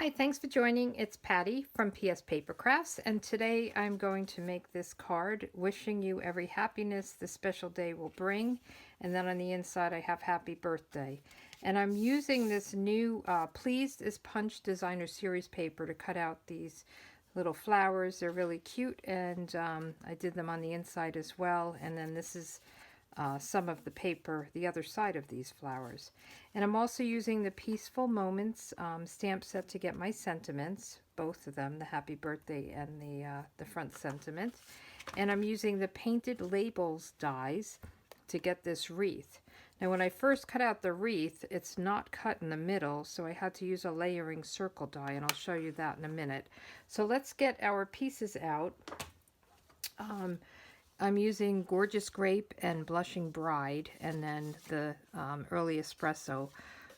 Hi, thanks for joining. It's Patty from PS Paper Crafts, and today I'm going to make this card wishing you every happiness this special day will bring. And then on the inside I have happy birthday. And I'm using this new Pleased is Punch Designer Series paper to cut out these little flowers. They're really cute, and I did them on the inside as well. And then this is some of the paper, the other side of these flowers. And I'm also using the Peaceful Moments stamp set to get my sentiments, both of them, the happy birthday and the front sentiment. And I'm using the Painted Labels dies to get this wreath. Now when I first cut out the wreath, it's not cut in the middle, so I had to use a layering circle die, and I'll show you that in a minute. So let's get our pieces out. I'm using Gorgeous Grape and Blushing Bride, and then the Early Espresso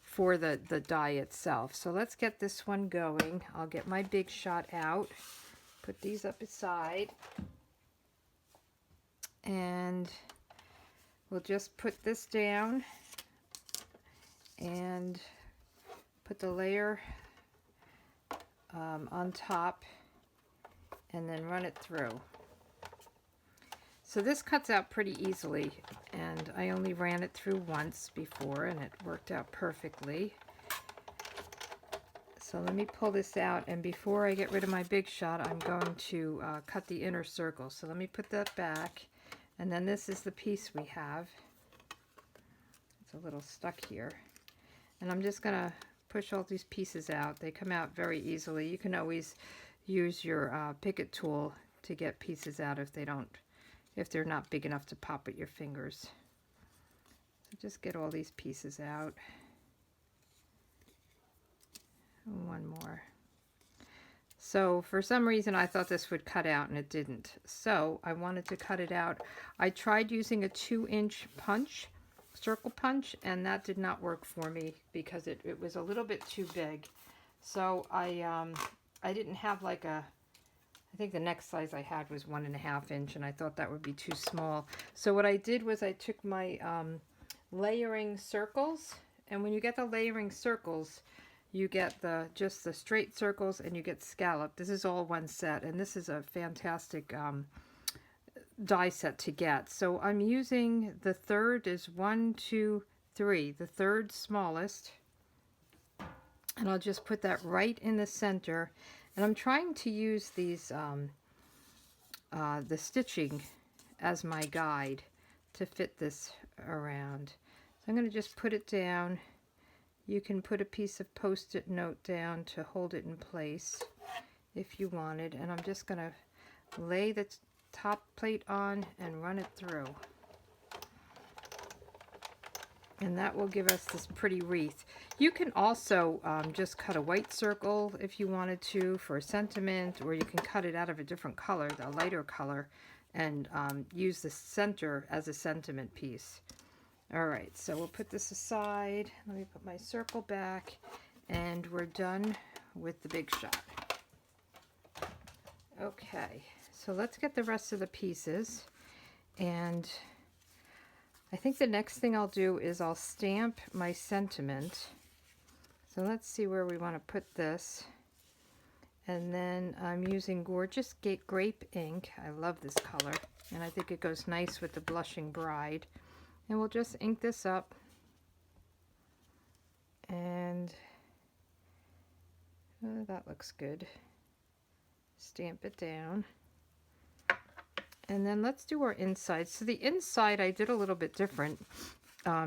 for the die itself. So let's get this one going. I'll get my Big Shot out, put these up aside, and we'll just put this down and put the layer on top and then run it through. So this cuts out pretty easily, and I only ran it through once before and it worked out perfectly. So let me pull this out, and before I get rid of my Big Shot, I'm going to cut the inner circle. So let me put that back, and then this is the piece we have. It's a little stuck here. And I'm just going to push all these pieces out. They come out very easily. You can always use your picket tool to get pieces out if they're not big enough to pop with your fingers. So just get all these pieces out. And one more. So for some reason I thought this would cut out and it didn't. So I wanted to cut it out. I tried using a 2-inch punch, circle punch, and that did not work for me because it was a little bit too big. So I didn't have like I think the next size I had was 1.5 inch, and I thought that would be too small. So what I did was I took my layering circles, and when you get the layering circles, you get just the straight circles and you get scallop. This is all one set, and this is a fantastic die set to get. So I'm using the third is 1, 2, 3, the third smallest, and I'll just put that right in the center. And I'm trying to use these, the stitching as my guide to fit this around. So I'm going to just put it down. You can put a piece of Post-it note down to hold it in place if you wanted. And I'm just going to lay the top plate on and run it through. And that will give us this pretty wreath. You can also just cut a white circle if you wanted to for a sentiment, or you can cut it out of a different color, a lighter color, and use the center as a sentiment piece. Alright, so we'll put this aside. Let me put my circle back, and we're done with the Big Shot. Okay, so let's get the rest of the pieces, and I think the next thing I'll do is I'll stamp my sentiment. So let's see where we want to put this. And then I'm using Gorgeous Grape ink. I love this color, and I think it goes nice with the Blushing Bride. And we'll just ink this up. And that looks good. Stamp it down. And then let's do our inside. So the inside I did a little bit different.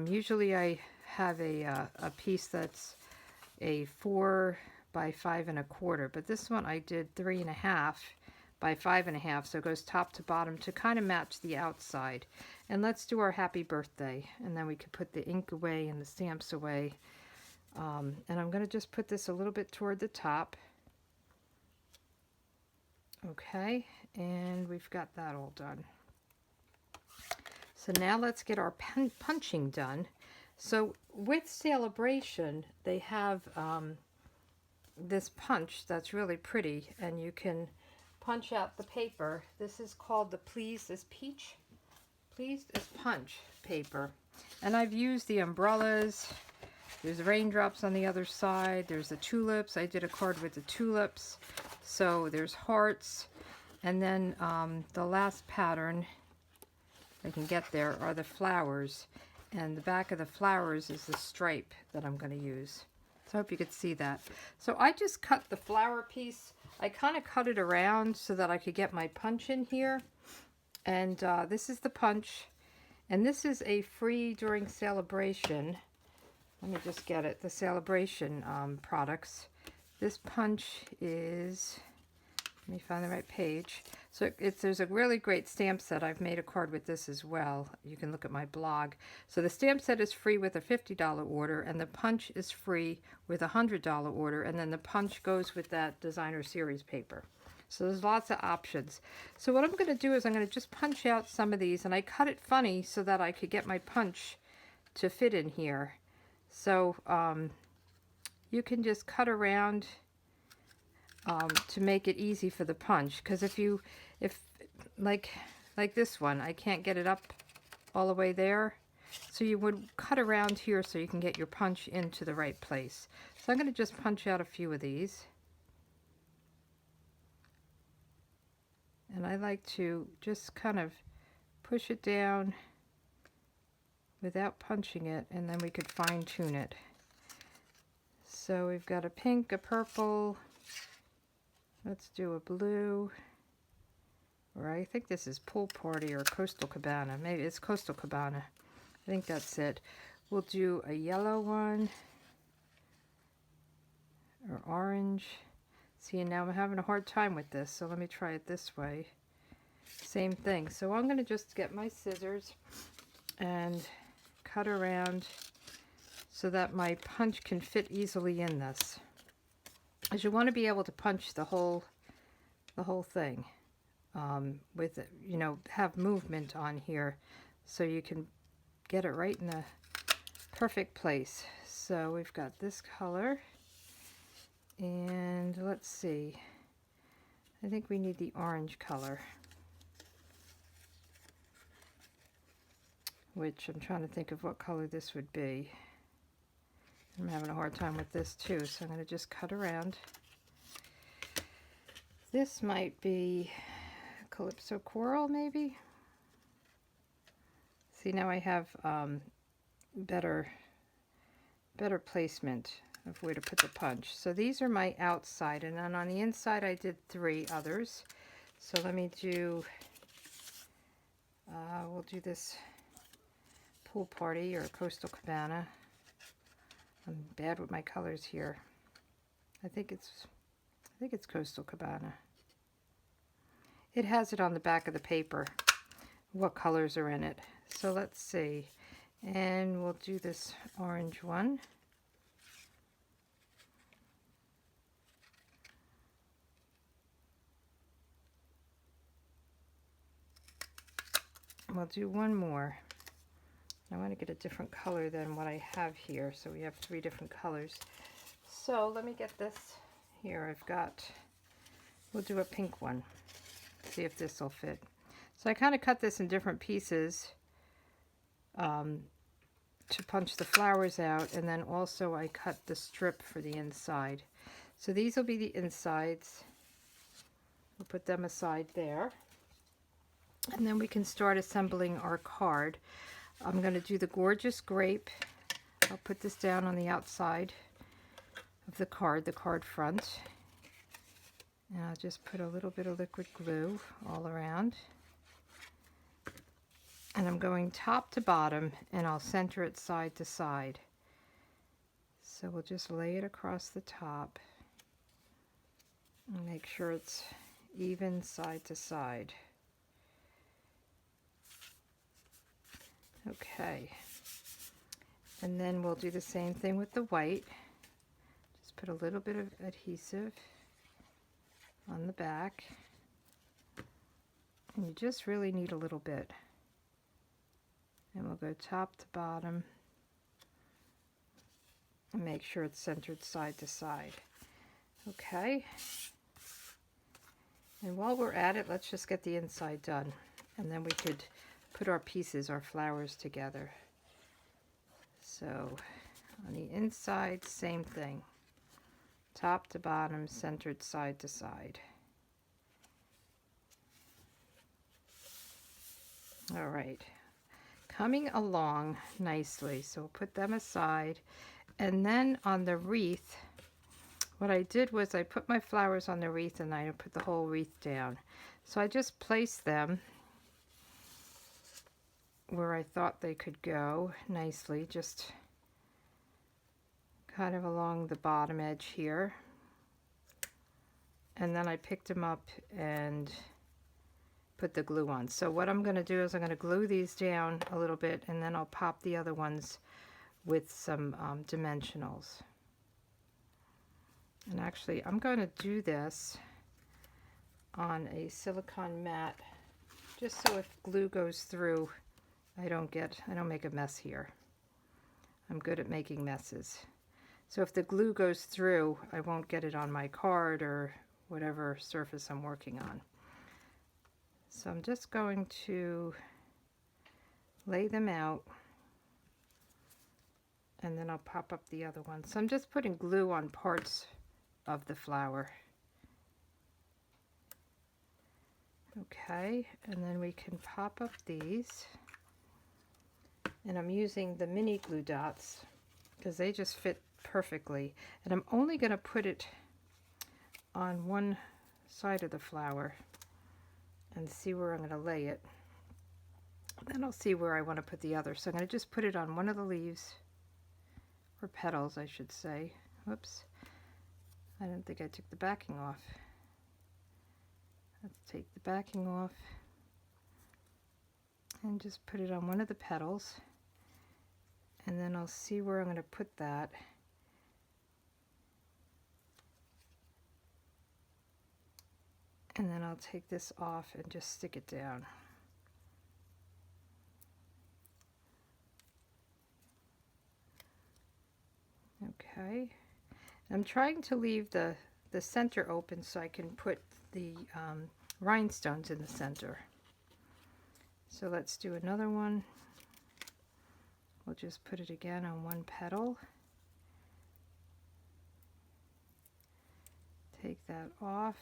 Usually I have a piece that's a 4 by 5 1/4, but this one I did 3.5 by 5.5, so it goes top to bottom to kind of match the outside. And let's do our happy birthday, and then we can put the ink away and the stamps away. And I'm going to just put this a little bit toward the top. Okay, and we've got that all done. So now let's get our punching done. So with Celebration, they have this punch that's really pretty, and you can punch out the paper. This is called the Pleased is Punch paper. And I've used the umbrellas, There's raindrops on the other side. There's the tulips. I did a card with the tulips. So there's hearts. And then the last pattern I can get there are the flowers. And the back of the flowers is the stripe that I'm going to use. So I hope you could see that. So I just cut the flower piece. I kind of cut it around so that I could get my punch in here. And this is the punch. And this is a free during celebration. Let me just get it. The celebration products. This punch is, let me find the right page. So there's a really great stamp set. I've made a card with this as well. You can look at my blog. So the stamp set is free with a $50 order, and the punch is free with a $100 order, and then the punch goes with that designer series paper. So there's lots of options. So what I'm going to do is I'm going to just punch out some of these, and I cut it funny so that I could get my punch to fit in here. So you can just cut around to make it easy for the punch, because if like this one, I can't get it up all the way there, so you would cut around here so you can get your punch into the right place. So I'm going to just punch out a few of these, and I like to just kind of push it down without punching it, and then we could fine tune it. So we've got a pink, a purple. Let's do a blue, or I think this is Pool Party or Coastal Cabana. Maybe it's Coastal Cabana. I think that's it. We'll do a yellow one, or orange. See, now I'm having a hard time with this, so let me try it this way. Same thing. So I'm going to just get my scissors and cut around so that my punch can fit easily in this. Because you want to be able to punch the whole thing with, you know, have movement on here so you can get it right in the perfect place. So we've got this color, and let's see, I think we need the orange color, which I'm trying to think of what color this would be. I'm having a hard time with this too, so I'm going to just cut around. This might be Calypso Coral, maybe? See, now I have better placement of where to put the punch. So these are my outside, and then on the inside I did 3 others. So let me do, we'll do this Pool Party or Coastal Cabana. I'm bad with my colors here. I think it's Coastal Cabana. It has it on the back of the paper, what colors are in it. So let's see. And we'll do this orange one. We'll do one more. I want to get a different color than what I have here, so we have 3 different colors. So let me get this here. I've got, we'll do a pink one. See if this will fit. So I kind of cut this in different pieces to punch the flowers out, and then also I cut the strip for the inside. So these will be the insides. We'll put them aside there. And then we can start assembling our card. I'm going to do the Gorgeous Grape. I'll put this down on the outside of the card front. And I'll just put a little bit of liquid glue all around. And I'm going top to bottom, and I'll center it side to side. So we'll just lay it across the top and make sure it's even side to side. Okay, and then we'll do the same thing with the white. Just put a little bit of adhesive on the back, and you just really need a little bit. And we'll go top to bottom and make sure it's centered side to side. Okay, and while we're at it, let's just get the inside done, and then we could put our pieces, our flowers together. So On the inside, same thing. Top to bottom, centered side to side. All right, coming along nicely. So we'll put them aside. And then on the wreath, what I did was I put my flowers on the wreath and I put the whole wreath down. So I just placed them where I thought they could go nicely, just kind of along the bottom edge here. And then I picked them up and put the glue on. So what I'm going to do is I'm going to glue these down a little bit, and then I'll pop the other ones with some dimensionals. And actually I'm going to do this on a silicone mat, just so if glue goes through, I don't make a mess here. I'm good at making messes. So if the glue goes through, I won't get it on my card or whatever surface I'm working on. So I'm just going to lay them out, and then I'll pop up the other one. So I'm just putting glue on parts of the flower. Okay, and then we can pop up these. And I'm using the mini glue dots because they just fit perfectly. And I'm only going to put it on one side of the flower and see where I'm going to lay it. Then I'll see where I want to put the other. So I'm going to just put it on one of the leaves, or petals I should say. Whoops, I don't think I took the backing off. Let's take the backing off and just put it on one of the petals. And then I'll see where I'm going to put that. And then I'll take this off and just stick it down. Okay. I'm trying to leave the center open so I can put the rhinestones in the center. So let's do another one. We'll just put it again on one petal. Take that off.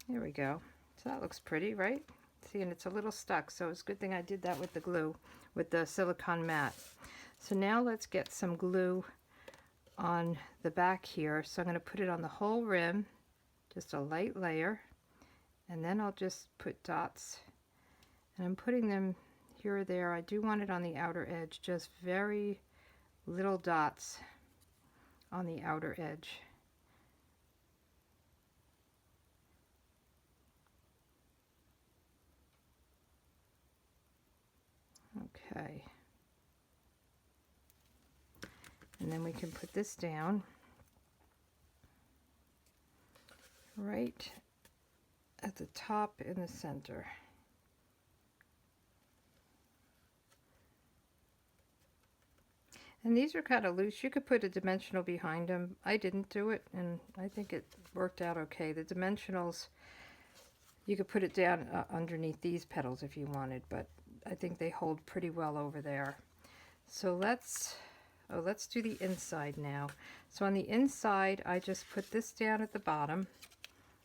There we go. So that looks pretty, right? See, and it's a little stuck, so it's a good thing I did that with the glue, with the silicone mat. So now let's get some glue on the back here. So I'm going to put it on the whole rim, just a light layer, and then I'll just put dots, and I'm putting them here or there. I do want it on the outer edge, just very little dots on the outer edge. Okay, and then we can put this down right at the top in the center. And these are kind of loose. You could put a dimensional behind them. I didn't do it, and I think it worked out okay. The dimensionals, you could put it down underneath these petals if you wanted, but I think they hold pretty well over there. So let's do the inside now. So on the inside, I just put this down at the bottom,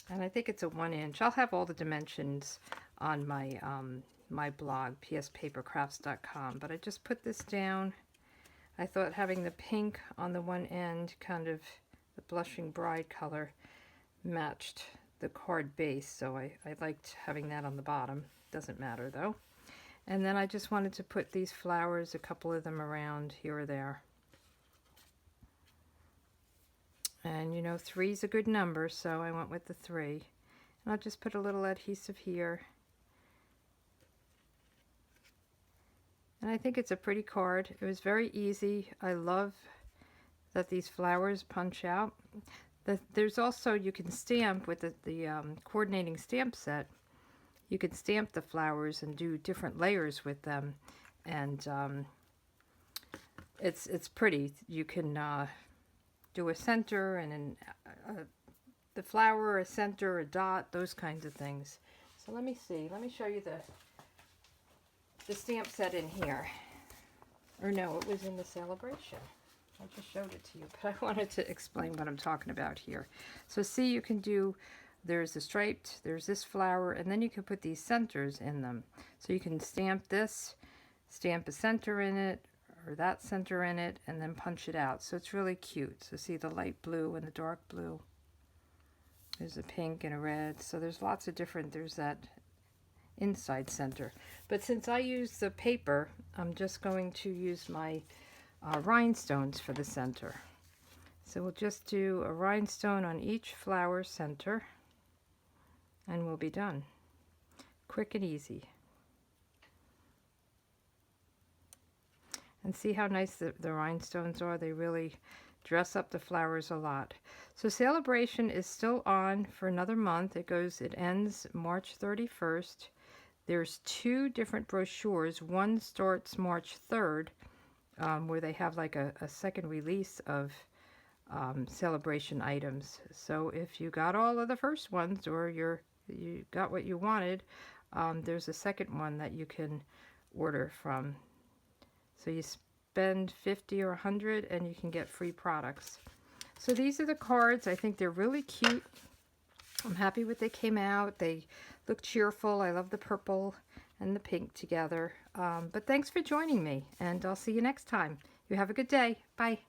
and I think it's a 1 inch. I'll have all the dimensions on my my blog, pspapercrafts.com, but I just put this down. I thought having the pink on the one end, kind of the blushing bride color, matched the card base, so I liked having that on the bottom. Doesn't matter though. And then I just wanted to put these flowers, a couple of them around here or there. And you know, 3 is a good number, so I went with the 3. And I'll just put a little adhesive here. And I think it's a pretty card. It was very easy. I love that these flowers punch out. There's also, you can stamp with the coordinating stamp set. You can stamp the flowers and do different layers with them. And it's pretty. You can do a center and the flower, a center, a dot, those kinds of things. So let me see. Let me show you the stamp set in here. Or no, it was in the celebration. I just showed it to you, but I wanted to explain what I'm talking about here. So see, you can do, there's the striped, there's this flower, and then you can put these centers in them. So you can stamp this, stamp a center in it, or that center in it, and then punch it out. So it's really cute. So see the light blue and the dark blue. There's a pink and a red. So there's lots of different, there's that inside center. But since I use the paper, I'm just going to use my rhinestones for the center. So we'll just do a rhinestone on each flower center and we'll be done. Quick and easy. And see how nice the rhinestones are? They really dress up the flowers a lot. So celebration is still on for another month. It ends March 31st. There's 2 different brochures. One starts March 3rd, where they have like a second release of celebration items. So if you got all of the first ones, or you got what you wanted, there's a second one that you can order from. So you spend $50 or $100 and you can get free products. So these are the cards. I think they're really cute. I'm happy with they came out. They look cheerful. I love the purple and the pink together. But thanks for joining me, and I'll see you next time. You have a good day. Bye.